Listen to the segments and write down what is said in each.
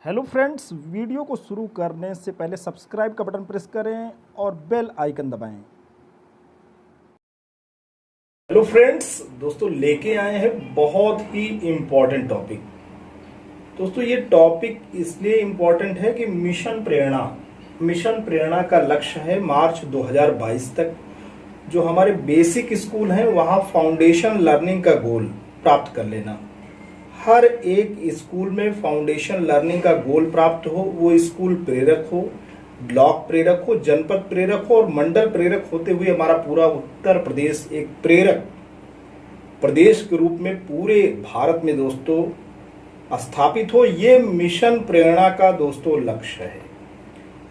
Hello friends, video को शुरू करने से पहले सब्सक्राइब का बटन प्रेस करें और बेल आइकन दबाएं। हेलो फ्रेंड्स, दोस्तों लेके आए हैं बहुत ही इम्पोर्टेंट टॉपिक। दोस्तों ये टॉपिक इसलिए इम्पोर्टेंट है कि मिशन प्रेरणा का लक्ष्य है मार्च 2022 तक जो हमारे बेसिक स्कूल हैं वहाँ फाउंडेशन लर्निंग का गोल प्राप्त कर लेना। हर एक स्कूल में फाउंडेशन लर्निंग का गोल प्राप्त हो, वो स्कूल प्रेरक हो, ब्लॉक प्रेरक हो, जनपद प्रेरक हो और मंडल प्रेरक होते हुए हमारा पूरा उत्तर प्रदेश एक प्रेरक प्रदेश के रूप में पूरे भारत में दोस्तों स्थापित हो। ये मिशन प्रेरणा का दोस्तों लक्ष्य है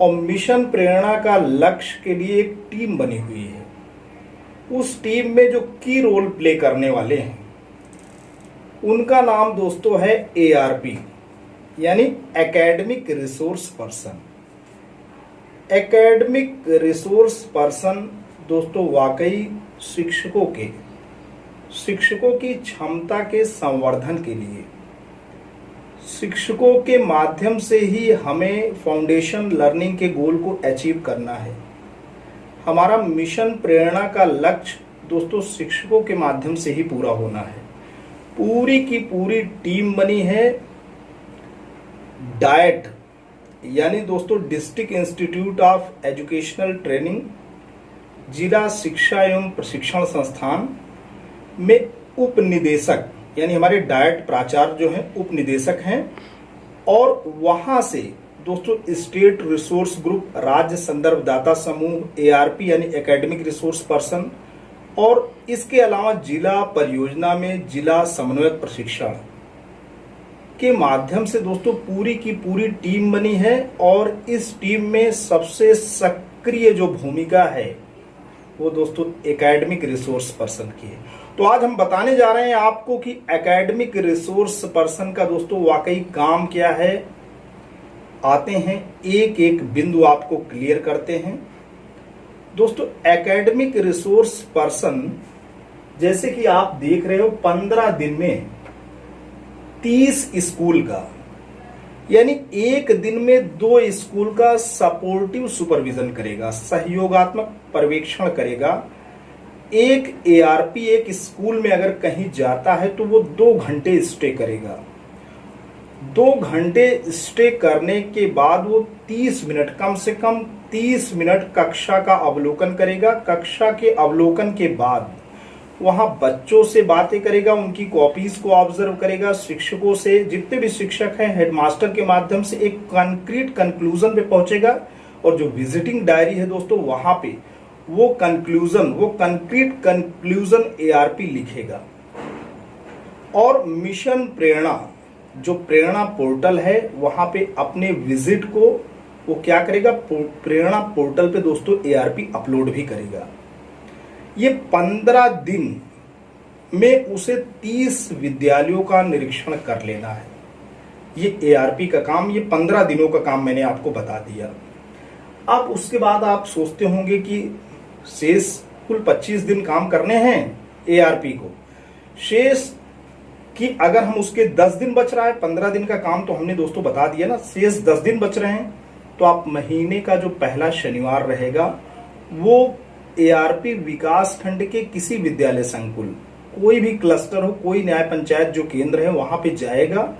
और मिशन प्रेरणा का लक्ष्य के लिए एक टीम बनी हुई है। उस टीम में जो की रोल प्ले करने वाले हैं उनका नाम दोस्तों है ARP यानी academic resource person. Academic resource person दोस्तों वाकई शिक्षकों की क्षमता के संवर्धन के लिए, शिक्षकों के माध्यम से ही हमें फाउंडेशन लर्निंग के गोल को अचीव करना है। हमारा मिशन प्रेरणा का लक्ष्य दोस्तों शिक्षकों के माध्यम से ही पूरा होना है। पूरी की पूरी टीम बनी है डाइट यानी दोस्तों district institute of educational training, जिला शिक्षा एवं प्रशिक्षण संस्थान में उप निदेशक यानी हमारे डाइट प्राचार्य जो हैं उप निदेशक हैं और वहां से दोस्तों स्टेट रिसोर्स ग्रुप, राज्य संदर्भदाता समूह ARP यानी एकेडमिक रिसोर्स पर्सन और इसके अलावा जिला परियोजना में जिला समन्वयक प्रशिक्षण के माध्यम से दोस्तों पूरी की पूरी टीम बनी है और इस टीम में सबसे सक्रिय जो भूमिका है वो दोस्तों एकेडमिक रिसोर्स पर्सन की है। तो आज हम बताने जा रहे हैं आपको कि एकेडमिक रिसोर्स पर्सन का दोस्तों वाकई काम क्या है। आते हैं एक एक बिंदु आपको क्लियर करते हैं। दोस्तों एकेडमिक रिसोर्स पर्सन जैसे कि आप देख रहे हो 15 दिन में 30 स्कूल का यानी एक दिन में 2 स्कूल का सपोर्टिव सुपरविजन करेगा, सहयोगात्मक पर्यवेक्षण करेगा। एक ARP एक स्कूल में अगर कहीं जाता है तो वो 2 घंटे स्टे करेगा। 2 घंटे स्टे करने के बाद वो 30 मिनट कम से कम 30 मिनट कक्षा का अवलोकन करेगा। कक्षा के अवलोकन के बाद वहां बच्चों से बातें करेगा, उनकी कॉपीज को ऑब्जर्व करेगा, शिक्षकों से, जितने भी शिक्षक हैं हेडमास्टर के माध्यम से एक कंक्रीट कंक्लूजन पे पहुंचेगा और जो विजिटिंग डायरी है दोस्तों वहां पे वो कंक्रीट कंक्लूजन ARP लिखेगा। और मिशन प्रेरणा जो प्रेरणा पोर्टल है वहां पे अपने विजिट को वो क्या करेगा, प्रेरणा पोर्टल पे दोस्तों ARP अपलोड भी करेगा। ये 15 दिन में उसे 30 विद्यालयों का निरीक्षण कर लेना है। ये ARP का काम, ये 15 दिनों का काम मैंने आपको बता दिया। अब उसके बाद आप सोचते होंगे कि शेष कुल 25 दिन काम करने हैं ARP को, शेष कि अगर हम उसके 10 दिन बच रहा है, 15 दिन का काम तो हमने दोस्तों बता दिया ना, शेष 10 दिन बच रहे हैं तो आप महीने का जो पहला शनिवार रहेगा वो ARP विकास खंड के किसी विद्यालय संकुल, कोई भी क्लस्टर हो, कोई न्याय पंचायत जो केंद्र है वहां पे जाएगा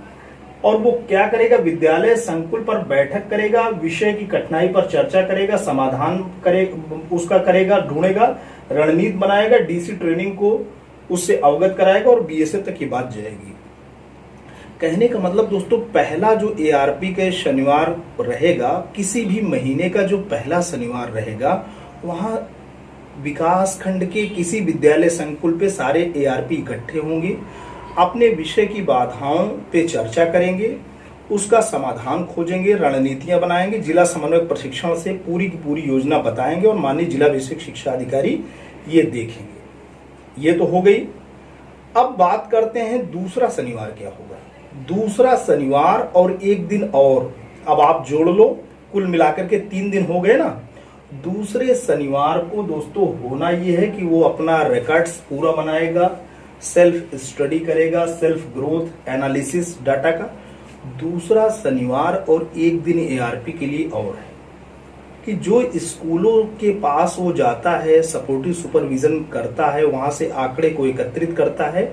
और वो क्या करेगा, विद्यालय संकुल पर बैठक करेगा, विषय की कठिनाई पर चर्चा करेगा, समाधान करेगा, ढूंढेगा, रणनीति बनाएगा, DC ट्रेनिंग को उससे अवगत कराएगा और BSF तक की बात जाएगी। कहने का मतलब दोस्तों पहला जो ARP के शनिवार रहेगा, किसी भी महीने का जो पहला शनिवार रहेगा वहां विकास खंड के किसी विद्यालय संकुल पे सारे ARP इकट्ठे होंगे, अपने विषय की बाधाओं पे चर्चा करेंगे, उसका समाधान खोजेंगे, रणनीतियां बनाएंगे, जिला समन्वयक प्रशिक्षण से पूरी की पूरी योजना बताएंगे और माननीय जिला विषय शिक्षा अधिकारी ये देखेंगे। ये तो हो गई। अब बात करते हैं दूसरा शनिवार क्या होगा। दूसरा शनिवार और एक दिन और, अब आप जोड़ लो, कुल मिलाकर के 3 दिन हो गए ना। दूसरे शनिवार को दोस्तों होना यह है कि वो अपना रिकॉर्ड्स पूरा बनाएगा, सेल्फ स्टडी करेगा, सेल्फ ग्रोथ एनालिसिस डाटा का, दूसरा शनिवार और एक दिन एआरपी के लिए और है कि जो स्कूलों के पास वो जाता है, सपोर्टिव सुपरविजन करता है, वहां से आंकड़े को एकत्रित करता है,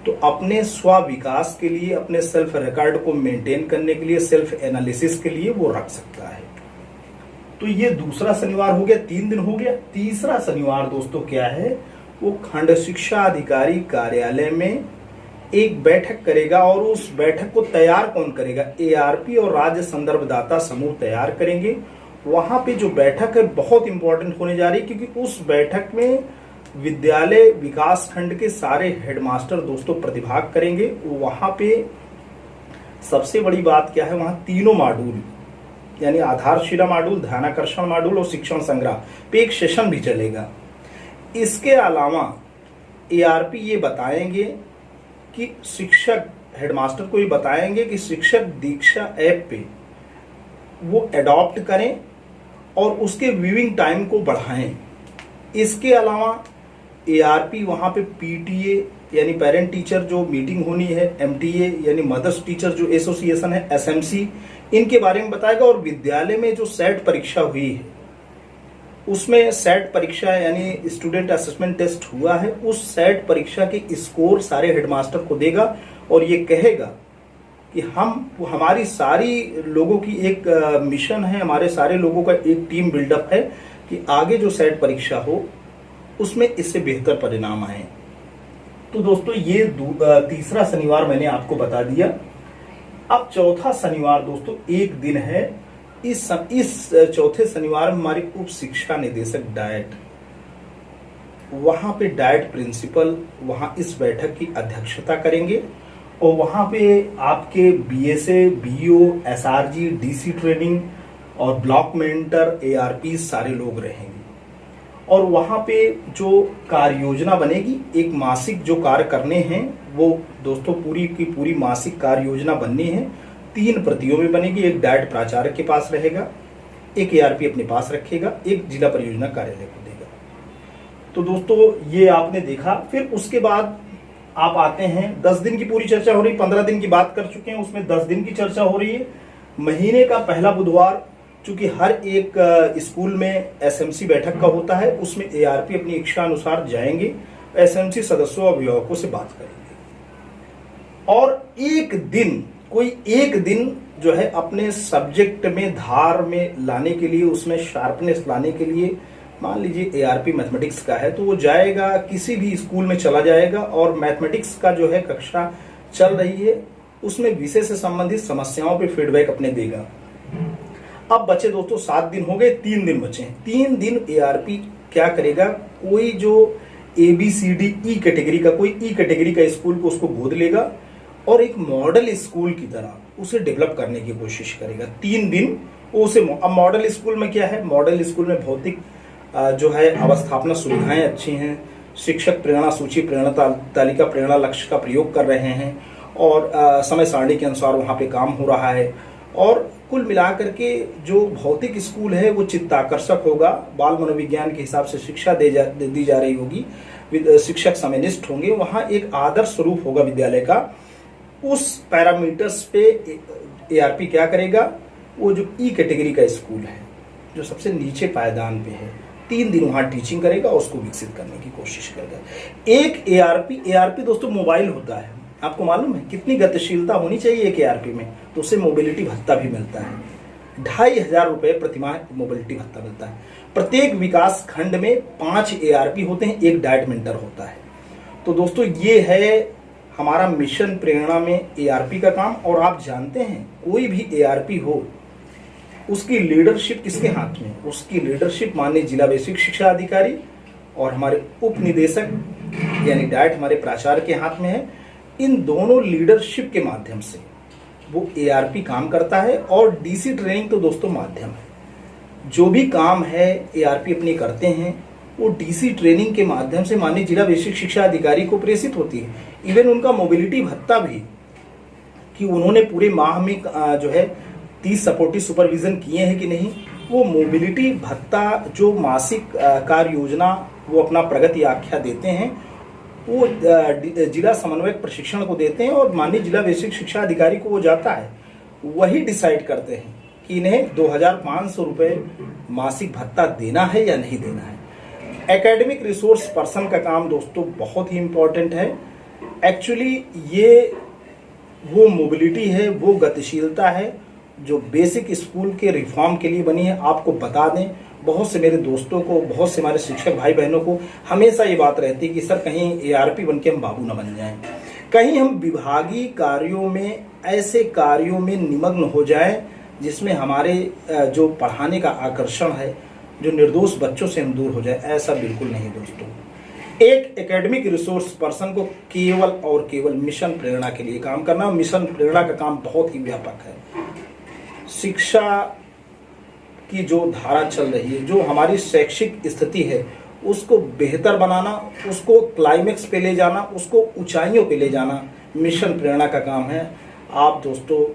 तो अपने स्व विकास के लिए, अपने सेल्फ रिकॉर्ड को मेंटेन करने के लिए, सेल्फ एनालिसिस के लिए वो रख सकता है। तो ये दूसरा शनिवार हो गया, 3 दिन हो गया। तीसरा शनिवार दोस्तों क्या है, वो खंड शिक्षा अधिकारी कार्यालय में एक बैठक करेगा और उस बैठक को तैयार कौन करेगा, एआरपी और राज्य संदर्भदाता समूह तैयार करेंगे। वहां पे जो बैठक है बहुत इंपॉर्टेंट होने जा रही है, क्योंकि उस बैठक में विद्यालय विकास खंड के सारे हेडमास्टर दोस्तों प्रतिभाग करेंगे। वहां पे सबसे बड़ी बात क्या है, वहां तीनों मॉड्यूल यानी आधारशिला मॉड्यूल, ध्यानाकर्षण मॉड्यूल और शिक्षण संग्रह पे एक सेशन भी चलेगा। इसके अलावा एआरपी ये बताएंगे कि शिक्षक, हेडमास्टर को ये बताएंगे कि शिक्षक दीक्षा ऐप पे वो एडॉप्ट करें और उसके व्यूइंग टाइम को बढ़ाएं। इसके अलावा एआरपी वहां पे पीटीए यानी पेरेंट टीचर जो मीटिंग होनी है, एमटीए यानी मदर्स टीचर जो एसोसिएशन है, एसएमसी, इनके बारे में बताएगा। और विद्यालय में जो सेट परीक्षा हुई है, उसमें सेट परीक्षा यानी स्टूडेंट असेसमेंट टेस्ट हुआ है, उस सेट परीक्षा के स्कोर सारे हेडमास्टर को देगा और ये कहेगा कि हमारी सारी लोगों की एक मिशन है, हमारे सारे लोगों का एक टीम बिल्डअप है कि आगे जो सेट परीक्षा हो उसमें इससे बेहतर परिणाम आए। तो दोस्तों ये तीसरा शनिवार मैंने आपको बता दिया। अब चौथा शनिवार दोस्तों एक दिन है। इस चौथे शनिवार में हमारे उप शिक्षा निदेशक डाइट, वहां पे डाइट प्रिंसिपल वहां इस बैठक की अध्यक्षता करेंगे और वहां पे आपके BSA, BEO, SRG, DC training और ब्लॉक मेंटर, एआरपी सारे लोग रहेंगे। और वहां पे जो कार्य योजना बनेगी, एक मासिक जो कार्य करने हैं वो दोस्तों पूरी की पूरी मासिक कार्य योजना बननी है। 3 प्रतियों में बनेगी, एक डाइट प्राचार्य के पास रहेगा, एक एआरपी अपने पास रखेगा, एक जिला परियोजना कार्यालय को देगा। तो दोस्तों ये आपने देखा। फिर उसके बाद आप आते हैं, 10 दिन की पूरी चर्चा हो रही, 15 दिन की बात कर चुके हैं, उसमें 10 दिन की चर्चा हो रही है। महीने का पहला बुधवार, चूंकि हर एक स्कूल में एसएमसी बैठक का होता है, उसमें एआरपी अपनी इच्छा अनुसार जाएंगे, एसएमसी सदस्यों और अभिभावकों से बात करेंगे और कोई एक दिन जो है अपने सब्जेक्ट में धार में लाने के लिए, उसमें शार्पनेस लाने के लिए, मान लीजिए एआरपी मैथमेटिक्स का है तो वो जाएगा, किसी भी स्कूल में चला जाएगा और मैथमेटिक्स का जो है कक्षा चल रही है उसमें विषय से संबंधित समस्याओं पे फीडबैक अपने देगा। अब बचे दोस्तों 7 दिन हो गए, 3 दिन बचे हैं। 3 दिन एआरपी क्या करेगा, कोई जो ABCD ई कैटेगरी का, कोई ई कैटेगरी का स्कूल को उसको गोद लेगा और एक मॉडल स्कूल की तरह उसे डेवलप करने की कोशिश करेगा। 3 दिन उसे, अब मॉडल स्कूल में क्या है, मॉडल स्कूल में भौतिक जो है अवस्थापना सुविधाएं अच्छी हैं, शिक्षक प्रेरणा सूची, प्रेरणा तालिका, प्रेरणा लक्ष्य का प्रयोग कर रहे हैं और समय सारणी के अनुसार वहां पे काम हो रहा है। और कुल मिलाकर के जो भौतिक स्कूल है वो चित्ताकर्षक होगा, बाल मनोविज्ञान के हिसाब से शिक्षा दी जा रही होगी, शिक्षक समयनिष्ठ होंगे, वहां एक आदर्श स्वरूप होगा विद्यालय का। उस पैरामीटर्स पे एआरपी क्या करेगा, वो जो ई कैटेगरी का स्कूल है जो सबसे नीचे पायदान पे है, 3 दिन वहां टीचिंग करेगा और उसको विकसित करने की कोशिश करेगा। एक एआरपी दोस्तों मोबाइल होता है, आपको मालूम है कितनी गतिशीलता होनी चाहिए एक एआरपी में, तो उससे मोबिलिटी भत्ता भी मिलता है। 2500 रुपए प्रतिमाह मोबिलिटी भत्ता मिलता है। प्रत्येक विकास खंड में 5 एआरपी होते हैं, एक डाइट मेंटर होता है। तो दोस्तों ये है हमारा मिशन प्रेरणा में एआरपी का काम। और आप जानते हैं कोई भी एआरपी हो उसकी लीडरशिप किसके हाथ में, उसकी लीडरशिप माननीय जिला बेसिक शिक्षा अधिकारी और हमारे उप निदेशक यानी डाइट हमारे प्राचार्य के हाथ में है। इन दोनों लीडरशिप के माध्यम से वो एआरपी काम करता है और डीसी ट्रेनिंग तो दोस्तों माध्यम है। जो भी काम है एआरपी अपने करते हैं वो डीसी ट्रेनिंग के माध्यम से माननीय जिला बेसिक शिक्षा अधिकारी को प्रेषित होती है। इवन उनका मोबिलिटी भत्ता भी, कि उन्होंने पूरे माह में जो है 30 सपोर्टिव सुपरविजन किए हैं कि नहीं, वो मोबिलिटी भत्ता जो मासिक कार्य योजना वो अपना प्रगति आख्या देते हैं, वो जिला समन्वयक प्रशिक्षण को देते हैं और माननीय जिला बेसिक शिक्षा अधिकारी को वो जाता है वही डिसाइड करते हैं कि इन्हें 2,500 रुपये मासिक भत्ता देना है या नहीं देना है। एकेडमिक रिसोर्स पर्सन का काम दोस्तों बहुत ही इम्पोर्टेंट है। एक्चुअली ये वो मोबिलिटी है, वो गतिशीलता है जो बेसिक स्कूल के रिफॉर्म के लिए बनी है। आपको बता दें, बहुत से मेरे दोस्तों को, बहुत से हमारे शिक्षक भाई बहनों को हमेशा ये बात रहती है कि सर कहीं ARP बन के हम बाबू न बन जाएं, कहीं हम विभागीय कार्यों में, ऐसे कार्यों में निमग्न हो जाएं जिसमें हमारे जो पढ़ाने का आकर्षण है, जो निर्दोष बच्चों से हम दूर हो जाए। ऐसा बिल्कुल नहीं दोस्तों। एक एकेडमिक रिसोर्स पर्सन को केवल और केवल मिशन प्रेरणा के लिए काम करना। मिशन प्रेरणा का काम बहुत ही व्यापक है। शिक्षा की जो धारा चल रही है, जो हमारी शैक्षिक स्थिति है, उसको बेहतर बनाना, उसको क्लाइमेक्स पे ले जाना, उसको ऊंचाइयों पे ले जाना मिशन प्रेरणा का काम है। आप दोस्तों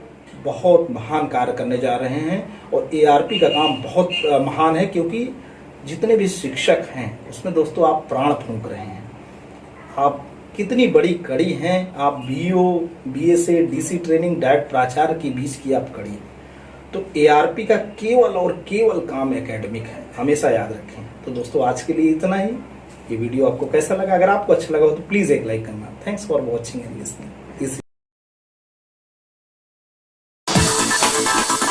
बहुत महान कार्य करने जा रहे हैं और ARP का काम बहुत महान है, क्योंकि जितने भी शिक्षक हैं उसमें दोस्तों आप प्राण फूंक रहे हैं। आप कितनी बड़ी कड़ी हैं। आप BO, BSA, DC training, direct प्राचार्य के बीच की आप कड़ी। तो ARP का केवल और केवल काम एकेडमिक है, हमेशा याद रखें। तो दोस्तों आज के लिए इतना ही। ये वीडियो आपको कैसा लगा? अगर आपको अच्छा लगा हो तो प्लीज़ एक लाइक करना। Thanks for watching and listening.